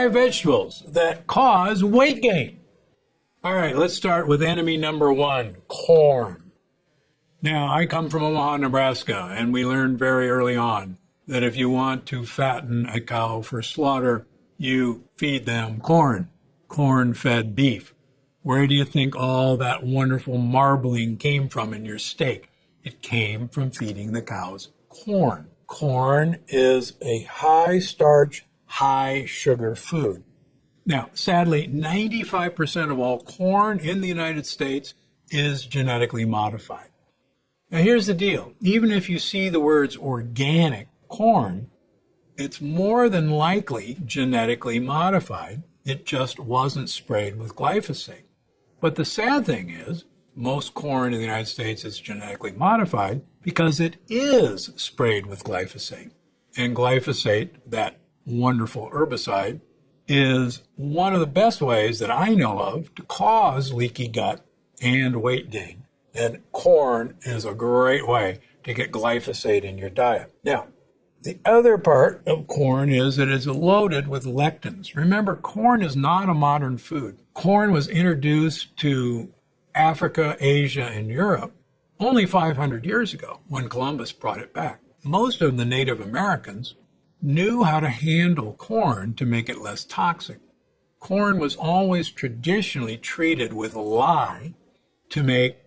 5 vegetables that cause weight gain. All right, let's start with enemy number 1, corn. Now, I come from Omaha, Nebraska, and we learned very early on that if you want to fatten a cow for slaughter, you feed them corn, corn-fed beef. Where do you think all that wonderful marbling came from in your steak? It came from feeding the cows corn. Corn is a high-starch, high-sugar food. Now, sadly, 95% of all corn in the United States is genetically modified. Now, here's the deal. Even if you see the words organic corn, it's more than likely genetically modified. It just wasn't sprayed with glyphosate. But the sad thing is, most corn in the United States is genetically modified because it is sprayed with glyphosate. And glyphosate, that wonderful herbicide, is one of the best ways that I know of to cause leaky gut and weight gain. And corn is a great way to get glyphosate in your diet. Now, the other part of corn is that it's loaded with lectins. Remember, corn is not a modern food. Corn was introduced to Africa, Asia, and Europe only 500 years ago when Columbus brought it back. Most of the Native Americans knew how to handle corn to make it less toxic. Corn was always traditionally treated with lye to make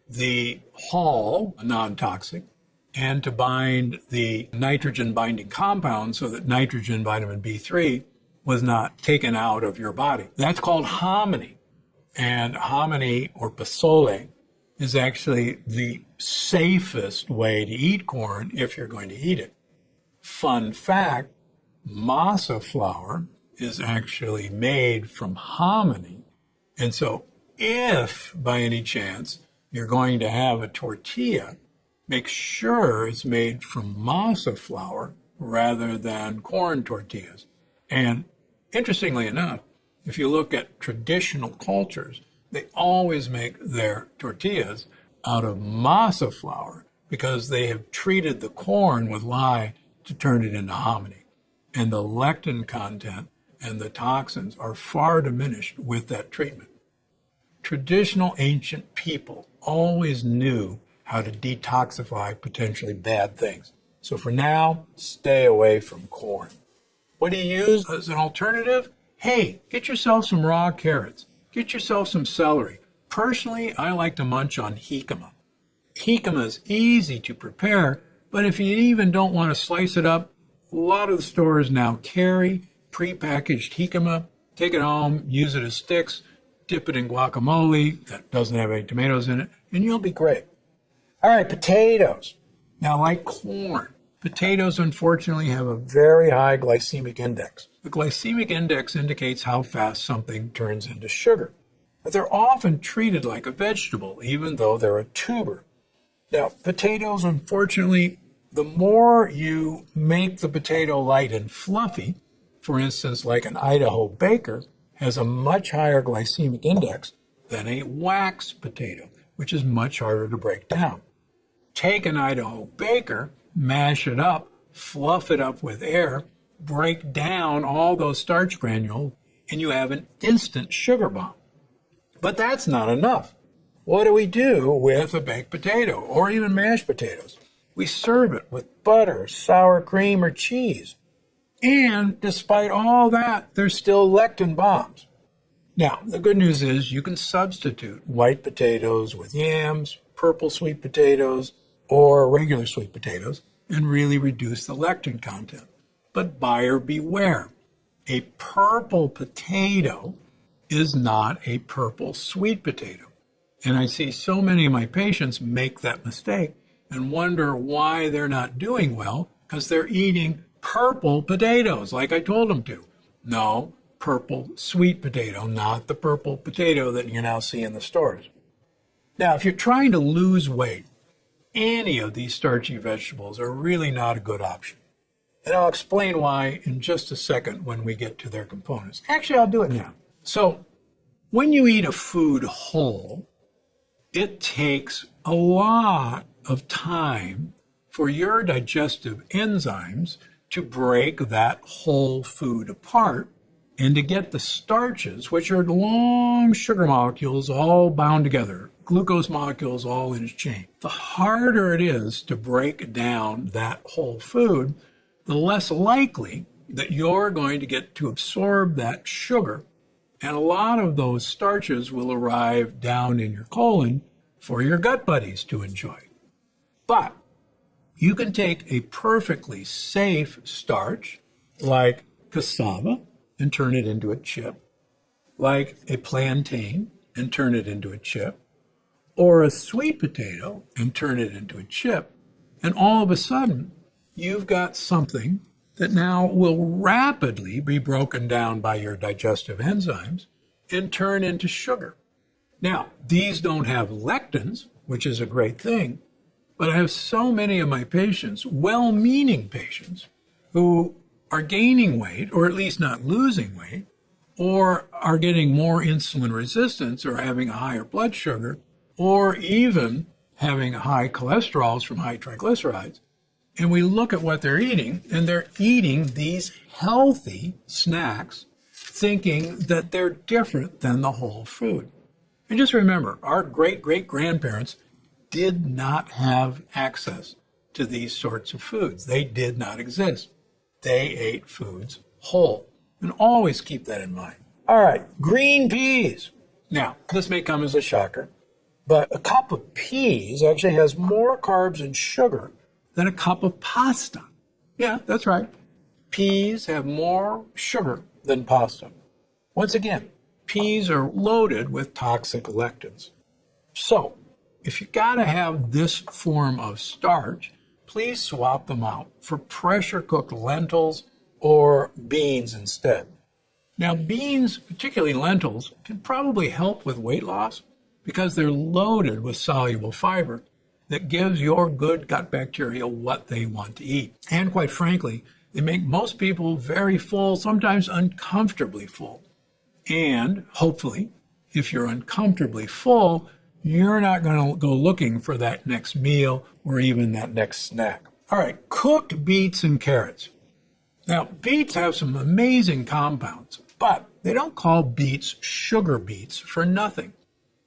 the hull non-toxic and to bind the nitrogen-binding compound so that nitrogen, vitamin B3, was not taken out of your body. That's called hominy. And hominy, or pozole, is actually the safest way to eat corn if you're going to eat it. Fun fact, masa flour is actually made from hominy. And so if, by any chance, you're going to have a tortilla, make sure it's made from masa flour rather than corn tortillas. And interestingly enough, if you look at traditional cultures, they always make their tortillas out of masa flour because they have treated the corn with lye to turn it into hominy. And the lectin content and the toxins are far diminished with that treatment. Traditional ancient people always knew how to detoxify potentially bad things. So for now, stay away from corn. What do you use as an alternative? Hey, get yourself some raw carrots. Get yourself some celery. Personally, I like to munch on jicama. Jicama is easy to prepare, but if you even don't want to slice it up, a lot of the stores now carry prepackaged jicama. Take it home, use it as sticks, dip it in guacamole that doesn't have any tomatoes in it, and you'll be great. All right, potatoes. Now, like corn, potatoes unfortunately have a very high glycemic index. The glycemic index indicates how fast something turns into sugar. But they're often treated like a vegetable, even though they're a tuber. Now, potatoes, unfortunately, the more you make the potato light and fluffy, for instance, like an Idaho Baker, has a much higher glycemic index than a wax potato, which is much harder to break down. Take an Idaho Baker, mash it up, fluff it up with air, break down all those starch granules, and you have an instant sugar bomb. But that's not enough. What do we do with a baked potato or even mashed potatoes? We serve it with butter, sour cream, or cheese. And despite all that, there's still lectin bombs. Now, the good news is you can substitute white potatoes with yams, purple sweet potatoes, or regular sweet potatoes and really reduce the lectin content. But buyer beware. A purple potato is not a purple sweet potato. And I see so many of my patients make that mistake and wonder why they're not doing well because they're eating purple potatoes like I told them to. No, purple sweet potato, not the purple potato that you now see in the stores. Now, if you're trying to lose weight, any of these starchy vegetables are really not a good option. And I'll explain why in just a second when we get to their components. Actually, I'll do it now. So when you eat a food whole, it takes a lot of time for your digestive enzymes to break that whole food apart And to get the starches, which are long sugar molecules all bound together, glucose molecules all in a chain, the harder it is to break down that whole food, the less likely that you're going to get to absorb that sugar. And a lot of those starches will arrive down in your colon for your gut buddies to enjoy. But you can take a perfectly safe starch like cassava and turn it into a chip, like a plantain and turn it into a chip, or a sweet potato and turn it into a chip, and all of a sudden you've got something that now will rapidly be broken down by your digestive enzymes and turn into sugar. Now, these don't have lectins, which is a great thing, but I have so many of my patients, well-meaning patients, who are gaining weight, or at least not losing weight, or are getting more insulin resistance, or having a higher blood sugar, or even having high cholesterols from high triglycerides. And we look at what they're eating, and they're eating these healthy snacks, thinking that they're different than the whole food. And just remember, our great-great-grandparents did not have access to these sorts of foods. They did not exist. They ate foods whole. And always keep that in mind. All right, green peas. Now, this may come as a shocker, but a cup of peas actually has more carbs and sugar than a cup of pasta. Yeah, that's right. Peas have more sugar than pasta. Once again, peas are loaded with toxic lectins. So, if you gotta have this form of starch, please swap them out for pressure-cooked lentils or beans instead. Now, beans, particularly lentils, can probably help with weight loss because they're loaded with soluble fiber that gives your good gut bacteria what they want to eat. And quite frankly, they make most people very full, sometimes uncomfortably full. And hopefully, if you're uncomfortably full, you're not going to go looking for that next meal or even that next snack. All right, cooked beets and carrots. Now, beets have some amazing compounds, but they don't call beets sugar beets for nothing.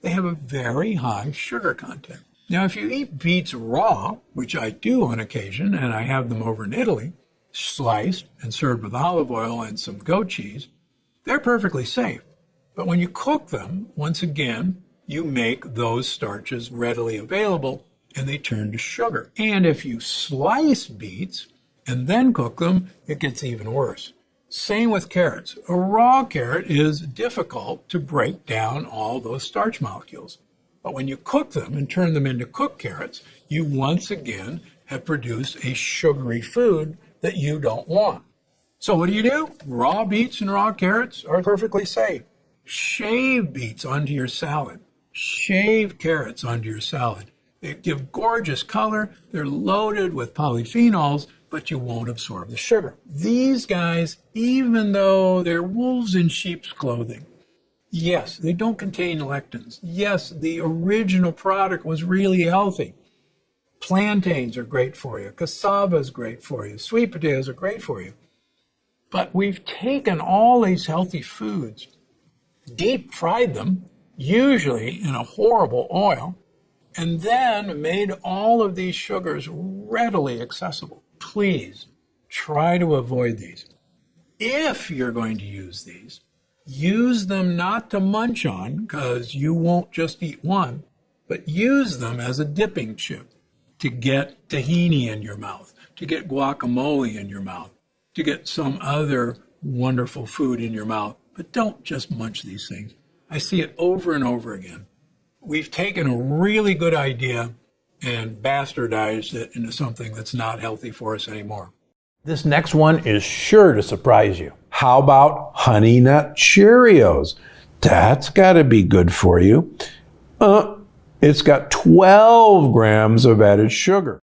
They have a very high sugar content. Now, if you eat beets raw, which I do on occasion, and I have them over in Italy, sliced and served with olive oil and some goat cheese, they're perfectly safe. But when you cook them, once again, you make those starches readily available and they turn to sugar. And if you slice beets and then cook them, it gets even worse. Same with carrots. A raw carrot is difficult to break down all those starch molecules. But when you cook them and turn them into cooked carrots, you once again have produced a sugary food that you don't want. So what do? Raw beets and raw carrots are perfectly safe. Shave beets onto your salad. Shave carrots onto your salad. They give gorgeous color. They're loaded with polyphenols, but you won't absorb the sugar. These guys, even though they're wolves in sheep's clothing, yes, they don't contain lectins. Yes, the original product was really healthy. Plantains are great for you. Cassava is great for you. Sweet potatoes are great for you. But we've taken all these healthy foods, deep fried them, usually in a horrible oil, and then made all of these sugars readily accessible. Please try to avoid these. If you're going to use these, use them not to munch on, because you won't just eat one, but use them as a dipping chip to get tahini in your mouth, to get guacamole in your mouth, to get some other wonderful food in your mouth. But don't just munch these things. I see it over and over again. We've taken a really good idea and bastardized it into something that's not healthy for us anymore. This next one is sure to surprise you. How about Honey Nut Cheerios? That's got to be good for you. It's got 12 grams of added sugar.